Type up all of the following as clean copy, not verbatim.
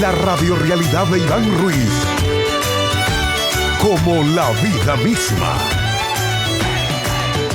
La radiorrealidad de Iván Ruiz, como la vida misma.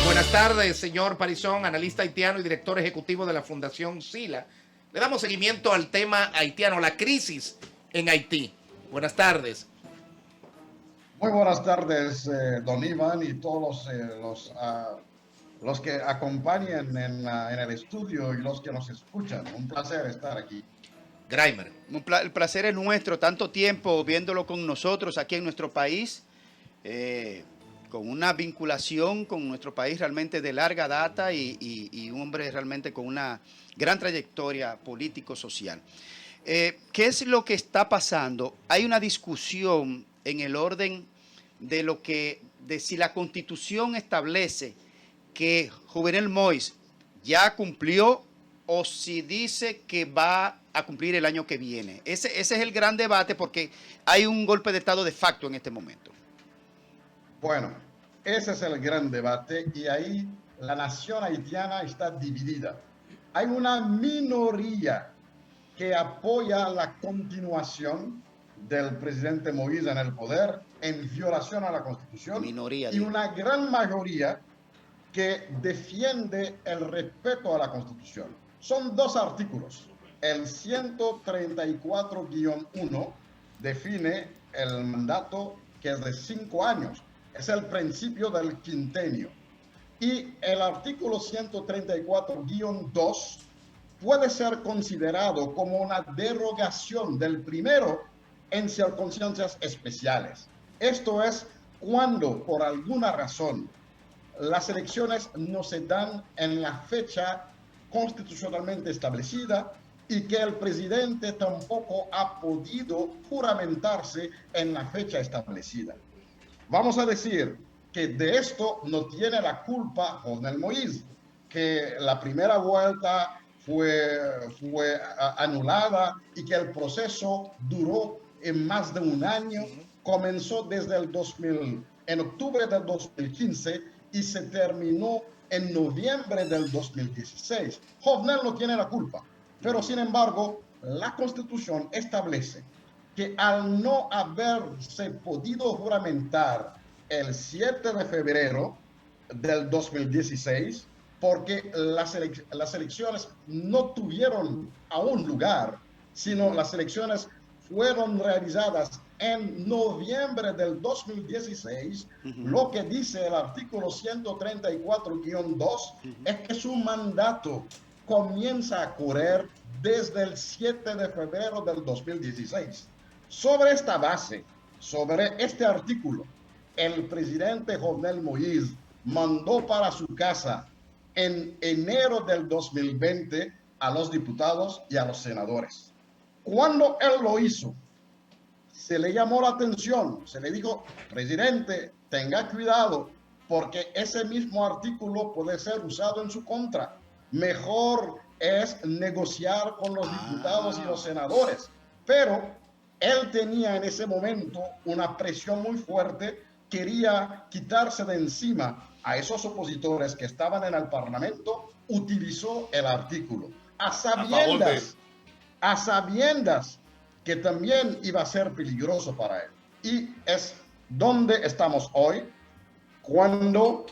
Buenas tardes, señor Parizón, analista haitiano y director ejecutivo de la Fundación SILA. Le damos seguimiento al tema haitiano, la crisis en Haití. Buenas tardes. Muy buenas tardes, don Iván, y todos los que acompañan en el estudio y los que nos escuchan. Un placer estar aquí. Graimer. El placer es nuestro, tanto tiempo viéndolo con nosotros aquí en nuestro país, con una vinculación con nuestro país realmente de larga data y un hombre realmente con una gran trayectoria político-social. ¿Qué es lo que está pasando? Hay una discusión en el orden de si la Constitución establece que Jovenel Moïse ya cumplió o si dice que va a cumplir el año que viene. Ese es el gran debate porque hay un golpe de Estado de facto en este momento. Bueno, ese es el gran debate y ahí la nación haitiana está dividida. Hay una minoría que apoya la continuación del presidente Moïse en el poder en violación a la Constitución y una gran mayoría que defiende el respeto a la Constitución. Son dos artículos. El 134-1 define el mandato que es de 5 años. Es el principio del quinquenio. Y el artículo 134-2 puede ser considerado como una derogación del primero en circunstancias especiales. Esto es cuando, por alguna razón, las elecciones no se dan en la fecha constitucionalmente establecida y que el presidente tampoco ha podido juramentarse en la fecha establecida. Vamos a decir que de esto no tiene la culpa Jovenel Moïse, que la primera vuelta fue anulada y que el proceso duró en más de un año, comenzó desde en octubre del 2015 y se terminó en noviembre del 2016. Jovenel no tiene la culpa, pero sin embargo, la Constitución establece que al no haberse podido juramentar el 7 de febrero del 2016, porque las elecciones no tuvieron aún lugar, sino las elecciones fueron realizadas en noviembre del 2016, lo que dice el artículo 134-2 es que su mandato comienza a correr desde el 7 de febrero del 2016. Sobre esta base, sobre este artículo, el presidente Jovenel Moïse mandó para su casa en enero del 2020 a los diputados y a los senadores. Cuando él lo hizo, se le llamó la atención, se le dijo, presidente, tenga cuidado, porque ese mismo artículo puede ser usado en su contra. Mejor es negociar con los diputados y los senadores. Pero él tenía en ese momento una presión muy fuerte, quería quitarse de encima a esos opositores que estaban en el Parlamento, utilizó el artículo. A sabiendas que también iba a ser peligroso para él. Y es donde estamos hoy, cuando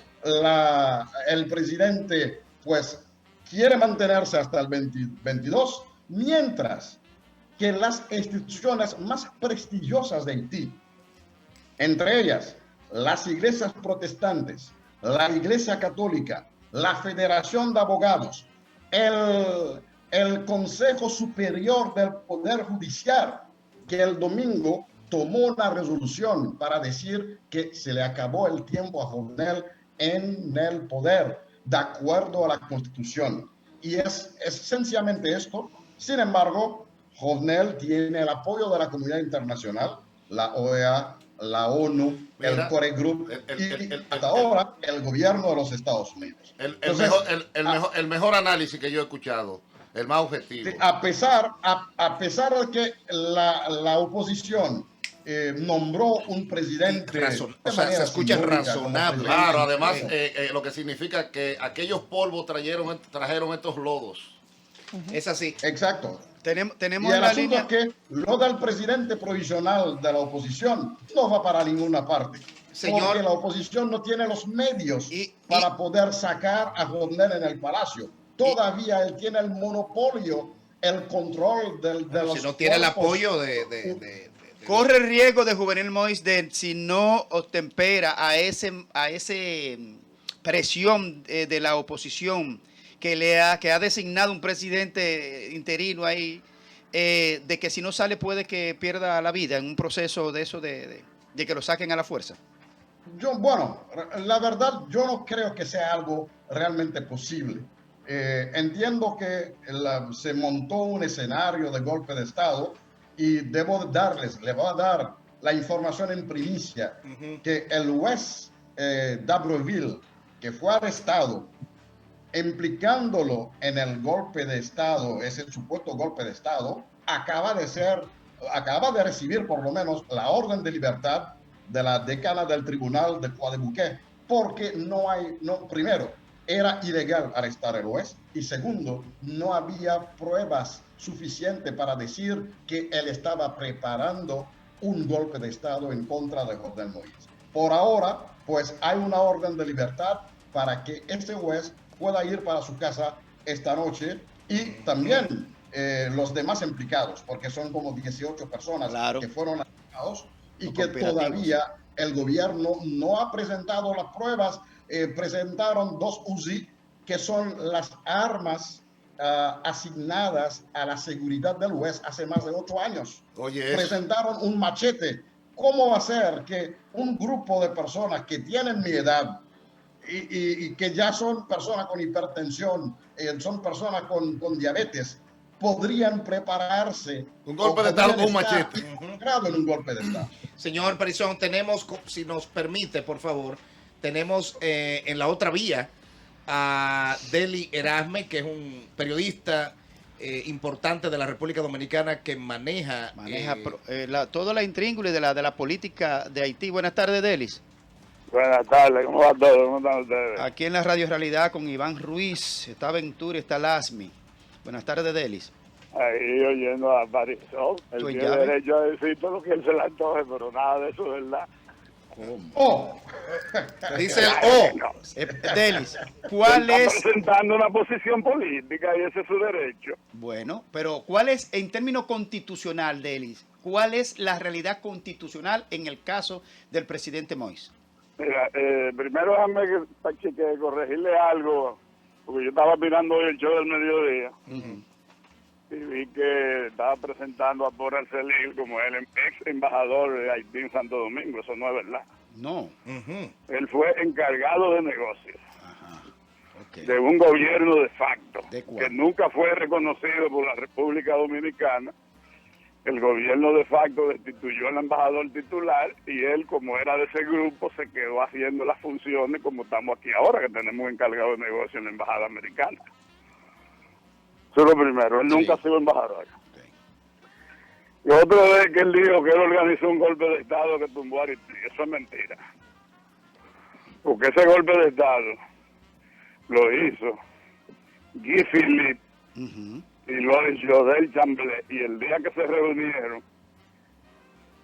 el presidente pues quiere mantenerse hasta el 2022, mientras que las instituciones más prestigiosas de Haití, entre ellas las iglesias protestantes, la Iglesia Católica, la Federación de Abogados, el Consejo Superior del Poder Judicial, que el domingo tomó una resolución para decir que se le acabó el tiempo a Jovenel en el poder, de acuerdo a la Constitución. Y es sencillamente esto. Sin embargo, Jovenel tiene el apoyo de la comunidad internacional, la OEA, la ONU, el Core Group y hasta ahora el gobierno de los Estados Unidos. El mejor análisis que yo he escuchado, el más objetivo. A pesar de que la oposición nombró un presidente, o sea, se escucha razonable. Claro, además lo que significa que aquellos polvos trajeron estos lodos. Es así. Exacto. Tenemos Y en el la asunto línea... es que lo del presidente provisional de la oposición no va para ninguna parte. Señor, porque la oposición no tiene los medios para poder sacar a Jovenel en el palacio. Todavía él tiene el monopolio, el control de los si no tiene el cuerpos. apoyo Corre el riesgo de Jovenel Moïse si no obtempera a ese presión de la oposición que ha designado un presidente interino ahí, de que si no sale puede que pierda la vida en un proceso de eso de que lo saquen a la fuerza. Bueno, la verdad yo no creo que sea algo realmente posible. Entiendo que se montó un escenario de golpe de Estado y le voy a dar la información en primicia que el juez d'Abreuil, que fue arrestado implicándolo en el golpe de Estado, ese supuesto golpe de Estado, acaba de recibir por lo menos la orden de libertad de la decana del tribunal de Coadebouquet, porque primero, era ilegal arrestar al juez, y segundo, no había pruebas suficientes para decir que él estaba preparando un golpe de Estado en contra de Jovenel Moïse. Por ahora, pues hay una orden de libertad para que este juez pueda ir para su casa esta noche, y también los demás implicados, porque son como 18 personas que fueron arrestados y que todavía el gobierno no ha presentado las pruebas. Presentaron 2 Uzi, que son las armas asignadas a la seguridad del juez hace más de 8 años. Presentaron un machete. ¿Cómo va a ser que un grupo de personas que tienen mi edad y que ya son personas con hipertensión, son personas con diabetes, podrían prepararse un golpe de Estado con un machete? En un golpe de Estado. Señor Parizón, tenemos, si nos permite, por favor, tenemos en la otra vía a Deli Erasme, que es un periodista importante de la República Dominicana que maneja toda la intríngulis de la política de Haití. Buenas tardes, Delis. Buenas tardes, ¿cómo va todo? ¿Cómo están ustedes? Aquí en la Radio Realidad con Iván Ruiz, está Ventura, está Lasmi. Buenas tardes, Delis. Ahí oyendo a Parizón. Él tiene derecho a decir todo lo que él se le antoje, pero nada de eso es verdad. ¿Cómo? Dice el Delis, ¿cuál es? Está presentando una posición política y ese es su derecho. Bueno, pero ¿cuál es, en términos constitucional, Delis, cuál es la realidad constitucional en el caso del presidente Moïse? Mira, primero déjame que corregirle algo, porque yo estaba mirando hoy el show del mediodía y vi que estaba presentando a Paul Arcelin como el ex embajador de Haití en Santo Domingo. Eso no es verdad. No. Él fue encargado de negocios de un gobierno de facto que nunca fue reconocido por la República Dominicana. El gobierno de facto destituyó al embajador titular y él, como era de ese grupo, se quedó haciendo las funciones como estamos aquí ahora, que tenemos un encargado de negocio en la embajada americana. Eso es lo primero. Él nunca ha sido embajador. Y otro es que él dijo que él organizó un golpe de Estado que tumbó a Haití. Eso es mentira. Porque ese golpe de Estado lo hizo Guy Philippe y lo hizo José Chamblé, y el día que se reunieron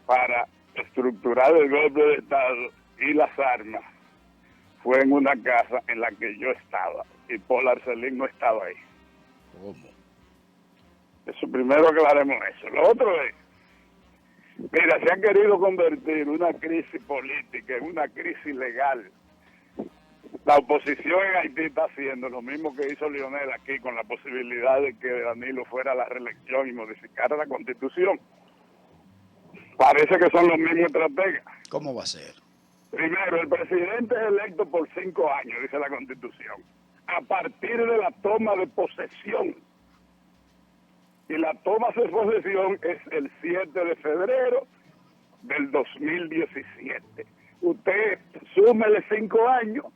para estructurar el golpe de Estado y las armas fue en una casa en la que yo estaba y Paul Arcelin no estaba ahí. ¿Cómo? Eso primero aclaremos eso. Lo otro es, mira, se han querido convertir una crisis política en una crisis legal. La oposición en Haití está haciendo lo mismo que hizo Lionel aquí, con la posibilidad de que Danilo fuera a la reelección y modificara la Constitución. Parece que son los mismos estrategas. ¿Cómo va a ser? Primero, el presidente es electo por 5 años, dice la Constitución, a partir de la toma de posesión. Y la toma de posesión es el 7 de febrero del 2017. Usted súmele 5 años.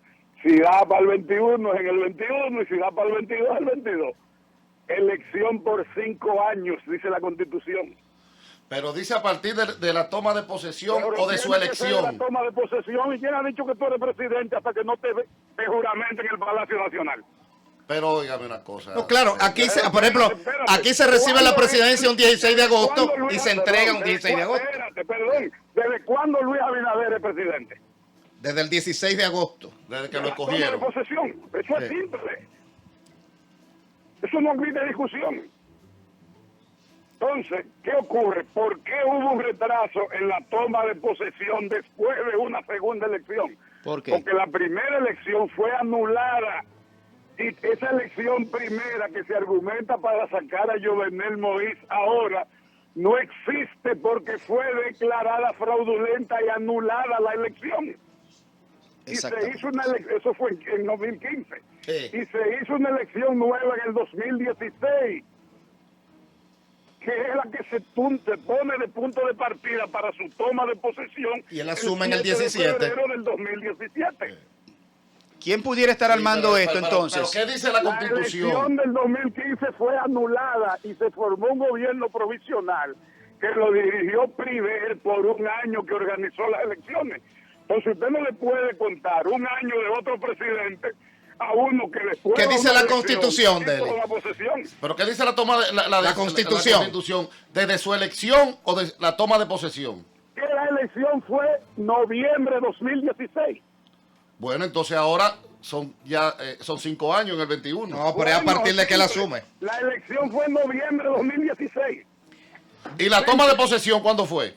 Si da para el 21 es en el 21 y si da para el 22 es el 22. Elección por 5 años, dice la Constitución. Pero dice a partir de la toma de posesión o de su elección. La toma de posesión. ¿Y quién ha dicho que tú eres presidente hasta que no te juramenten en el Palacio Nacional? Pero óigame una cosa. No, claro, aquí, por ejemplo, aquí se recibe la presidencia un 16 de agosto y se entrega un 16 de agosto. Espérate, perdón. ¿Desde cuándo Luis Abinader es presidente? Desde el 16 de agosto. Desde que lo La toma escogieron. de posesión. Eso es Sí. simple. Eso no admite discusión. Entonces, ¿qué ocurre? ¿Por qué hubo un retraso en la toma de posesión después de una segunda elección? ¿Por qué? Porque la primera elección fue anulada. Y esa elección primera que se argumenta para sacar a Jovenel Moïse ahora no existe porque fue declarada fraudulenta y anulada la elección. Y se hizo una elección, eso fue en 2015. Sí. Y se hizo una elección nueva en el 2016, que es la que se pone de punto de partida para su toma de posesión. Y él asume en el 7 de 17. febrero del 2017. ¿Quién pudiera estar al mando de esto entonces? ¿Qué dice la La Constitución? elección del 2015 fue anulada y se formó un gobierno provisional que lo dirigió Priver por un año que organizó las elecciones. Entonces usted no le puede contar un año de otro presidente a uno que después... ¿Qué dice la Constitución de de él? la posesión? ¿Pero qué dice la toma de La Constitución. la Constitución? ¿Desde su elección o de la toma de posesión? Que la elección fue noviembre de 2016. Bueno, entonces ahora son 5 años en el 21. No, pero es a partir de que él asume. La elección fue en noviembre de 2016. ¿Y la toma de posesión cuándo fue?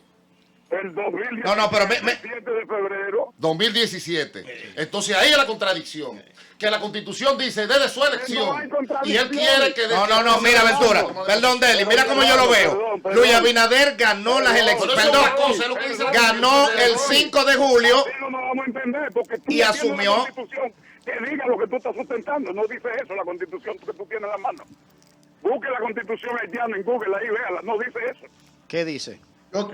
El 2017, No, pero 7 de febrero. 2017. Entonces ahí es la contradicción. Que la Constitución dice desde su elección. No hay contradicción. Y él quiere que... No, mira, Ventura. Perdón, Deli, mira cómo yo lo veo. Luis Abinader ganó las elecciones. Pero eso es una Perdón, cosa, es lo que dice la ganó Constitución. el 5 de julio. Así no nos vamos a entender, porque tú Y no tienes asumió. una Constitución que diga lo que tú estás sustentando. No dice eso la Constitución que tú tienes en la mano. Busque la Constitución haitiana en Google, ahí véala. No dice eso. ¿Qué dice?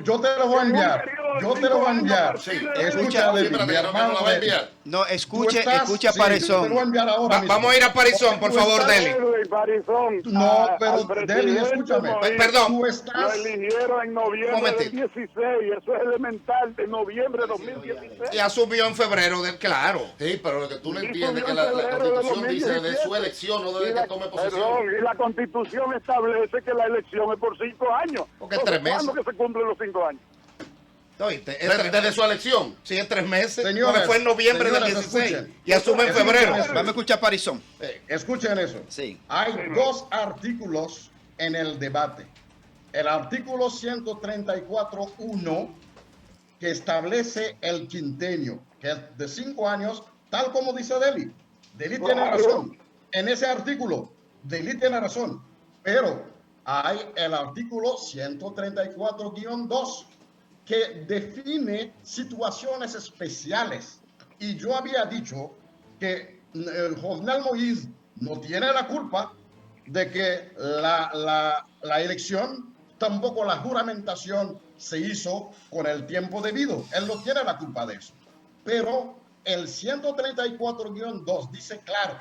Yo te lo voy a enviar. Yo te lo voy a enviar. Sí, Escucha, sí, Deli, pero mi no hermano la va a Deli. enviar. No, escuche Tú estás- a sí, te lo voy a Parizón. enviar ahora mismo. Vamos a ir a Parizón, por favor, Deli. No, al pero Deli, presidente escúchame. Moïse Perdón. Tú Lo estás... eligieron en Un noviembre momentito. del 16, eso es elemental, de noviembre de 2016. Y asumió en febrero del claro. Sí, pero lo que tú no Y entiendes subió que la en febrero de Constitución dice desde 2017. su elección, no Y desde la- que tome posesión. Perdón, y la Constitución establece que la elección es por 5 años. Porque es Entonces, 3 meses. ¿cuándo que se cumplen los 5 años? ¿Oíste? Desde su elección. Sí, es 3 meses. Señores, Porque fue en noviembre del señores, 16. escuchen. Y asume en febrero. Escuchen. Vamos a escuchar a Parizón. Escuchen eso. Sí. Hay dos artículos en el debate. El artículo 134.1 que establece el quinquenio, que es de 5 años, tal como dice Deli. Deli tiene razón. En ese artículo, Deli tiene razón. Pero hay el artículo 134-2 que define situaciones especiales. Y yo había dicho que Jovenel Moïse no tiene la culpa de que la elección, tampoco la juramentación se hizo con el tiempo debido. Él no tiene la culpa de eso. Pero el 134-2 dice claro,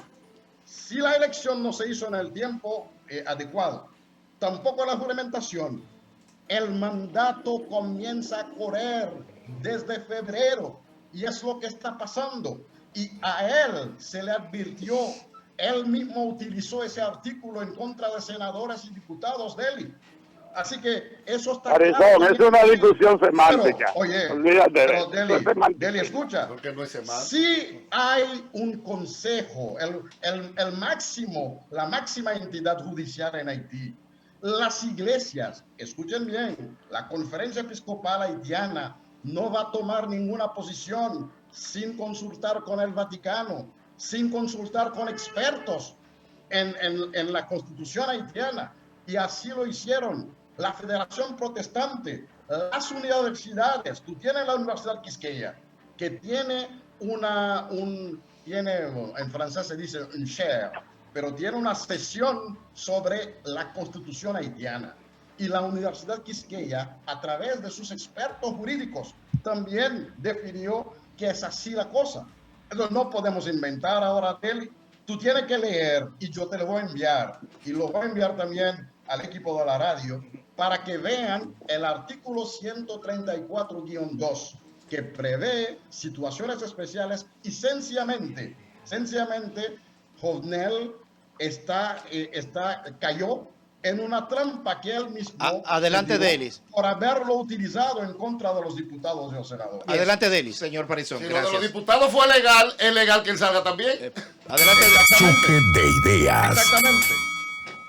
si la elección no se hizo en el tiempo adecuado, tampoco la juramentación, el mandato comienza a correr desde febrero y es lo que está pasando. Y a él se le advirtió, él mismo utilizó ese artículo en contra de senadores y diputados de él. Así que eso está Parizón, es una discusión semántica. Pero, oye, Olvídate de pero eso, Deli, es semántica. Deli, escucha. Porque no es semana. Sí hay un consejo, el máximo, la máxima entidad judicial en Haití. Las iglesias, escuchen bien, la Conferencia Episcopal Haitiana no va a tomar ninguna posición sin consultar con el Vaticano, sin consultar con expertos en la Constitución haitiana. Y así lo hicieron la Federación Protestante, las universidades. Tú tienes la Universidad Quisqueya, que tiene en francés se dice un chair, pero tiene una sesión sobre la Constitución haitiana. Y la Universidad Quisqueya, a través de sus expertos jurídicos, también definió que es así la cosa. Entonces no podemos inventar ahora, Deli. Tú tienes que leer y yo te lo voy a enviar. Y lo voy a enviar también al equipo de la radio para que vean el artículo 134-2 que prevé situaciones especiales y sencillamente, Jovenel cayó en una trampa que él mismo adelante, Delis, por haberlo utilizado en contra de los diputados y los senadores. Adelante, Delis. Señor Parizón, Si gracias. lo de los diputados fue legal, es legal que él salga también. Adelante, Choque de ideas. Exactamente.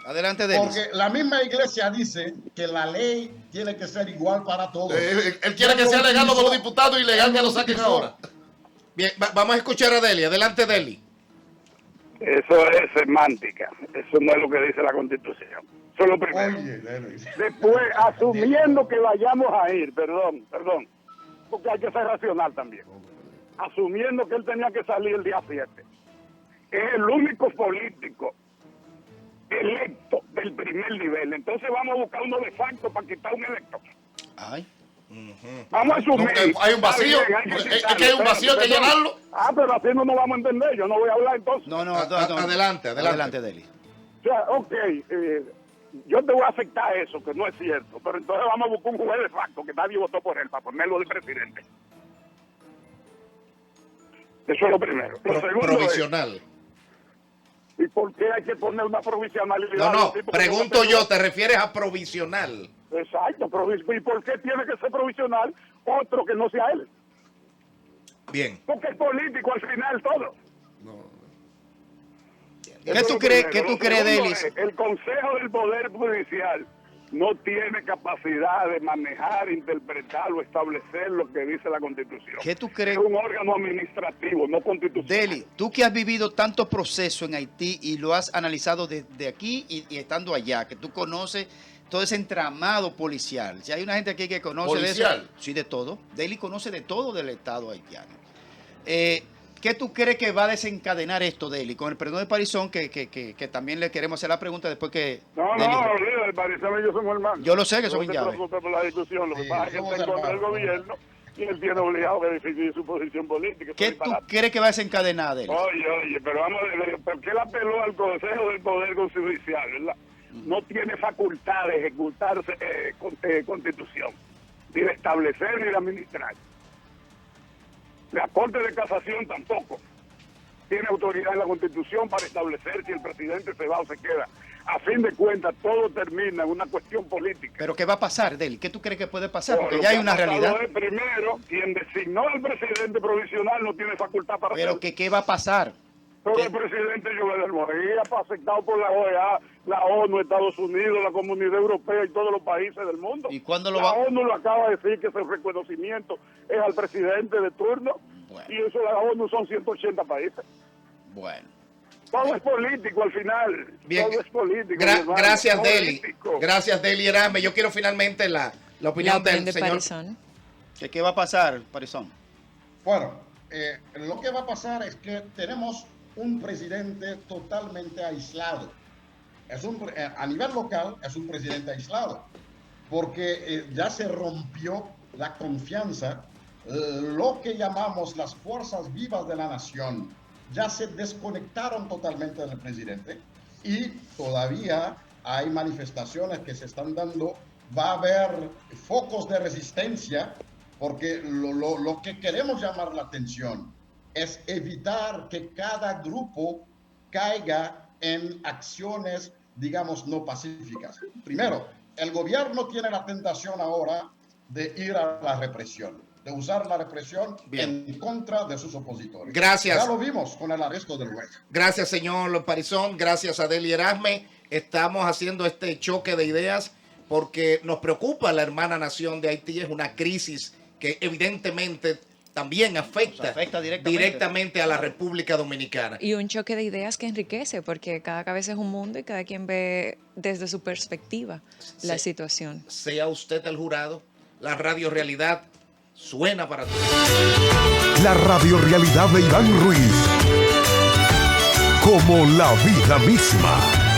adelante, Delis. Porque la misma iglesia dice que la ley tiene que ser igual para todos. Él quiere que sea legal lo de los diputados y legal que lo saquen ahora. Bien, vamos a escuchar a Deli. Adelante, Deli. Eso es semántica. Eso no es lo que dice la Constitución. Eso es lo primero. Oye, Denis. Después, asumiendo que vayamos a ir, perdón, porque hay que ser racional también. Asumiendo que él tenía que salir el día 7. Es el único político electo del primer nivel. Entonces vamos a buscar uno de facto para quitar un electo. Ay. Vamos a asumir. No, hay un vacío. Es que hay un vacío que llenarlo. Pero así no nos vamos a entender. Yo no voy a hablar entonces. No. Adelante. Adelante, Delis. O sea, ok, yo te voy a aceptar eso, que no es cierto. Pero entonces vamos a buscar un juez de facto que nadie votó por él para ponerlo de presidente. Eso es lo primero. Lo segundo Provisional. ¿Y por qué hay que poner una provisionalidad? No, pregunto yo, ¿te refieres a provisional? Exacto, ¿y por qué tiene que ser provisional otro que no sea él? Bien. Porque es político al final todo. ¿Qué tú crees, Delis? El Consejo del Poder Judicial no tiene capacidad de manejar, interpretar o establecer lo que dice la Constitución. ¿Qué tú crees? Es un órgano administrativo, no constitucional. Deli, tú que has vivido tantos procesos en Haití y lo has analizado desde aquí y estando allá, que tú conoces todo ese entramado policial. Si hay una gente aquí que conoce ¿Policial? de eso, sí, de todo. Deli conoce de todo del Estado haitiano. ¿Qué tú crees que va a desencadenar esto, Deli? Con el perdón de Parizón, que también le queremos hacer la pregunta después que... No, el Parizón y yo somos hermanos. Yo lo sé que son no te llaves. preocupes por la discusión. Lo que pasa es que somos está en contra del hermanos. gobierno y él tiene obligado que definir su posición política. ¿Qué tú crees que va a desencadenar, Deli? Oye, pero vamos a ver, ¿por qué él apeló al Consejo del Poder Judicial, verdad? No tiene facultad de ejecutarse constitución, ni de establecer ni de administrar. La Corte de Casación tampoco tiene autoridad en la Constitución para establecer si el presidente se va o se queda. A fin de cuentas, todo termina en una cuestión política. ¿Pero qué va a pasar, Deli? ¿Qué tú crees que puede pasar? Lo Porque que ya hay ha una pasado realidad. es, primero, quien designó al presidente provisional no tiene facultad para Pero hacerlo. ¿qué va a pasar? Pero ¿Qué? el presidente Jovenel Moreira, aceptado por la OEA, la ONU, Estados Unidos, la Comunidad Europea y todos los países del mundo. ¿Y cuándo lo la va? ONU lo acaba de decir que ese reconocimiento es al presidente de turno. Bueno. Y eso la ONU son 180 países. Bueno. Todo es político al final. Bien. Todo es político. mi hermano, Gracias, Deli. político. Gracias, Deli Erasme. Yo quiero finalmente la opinión del de señor. Parizón. ¿Qué va a pasar, Parizón? Bueno, lo que va a pasar es que tenemos un presidente totalmente aislado. A nivel local es un presidente aislado, porque ya se rompió la confianza, lo que llamamos las fuerzas vivas de la nación, ya se desconectaron totalmente del presidente y todavía hay manifestaciones que se están dando, va a haber focos de resistencia, porque lo que queremos llamar la atención es evitar que cada grupo caiga en acciones, digamos, no pacíficas. Primero, el gobierno tiene la tentación ahora de ir a la represión, de usar la represión en contra de sus opositores. Gracias. Ya lo vimos con el arresto del juez. Gracias, señor Parizón. Gracias a Deli Erasme. Estamos haciendo este choque de ideas porque nos preocupa la hermana nación de Haití. Es una crisis que evidentemente también afecta directamente a la República Dominicana. Y un choque de ideas que enriquece, porque cada cabeza es un mundo y cada quien ve desde su perspectiva la situación. Sea usted el jurado, la Radio Realidad suena para todos. La Radio Realidad de Iván Ruiz. Como la vida misma.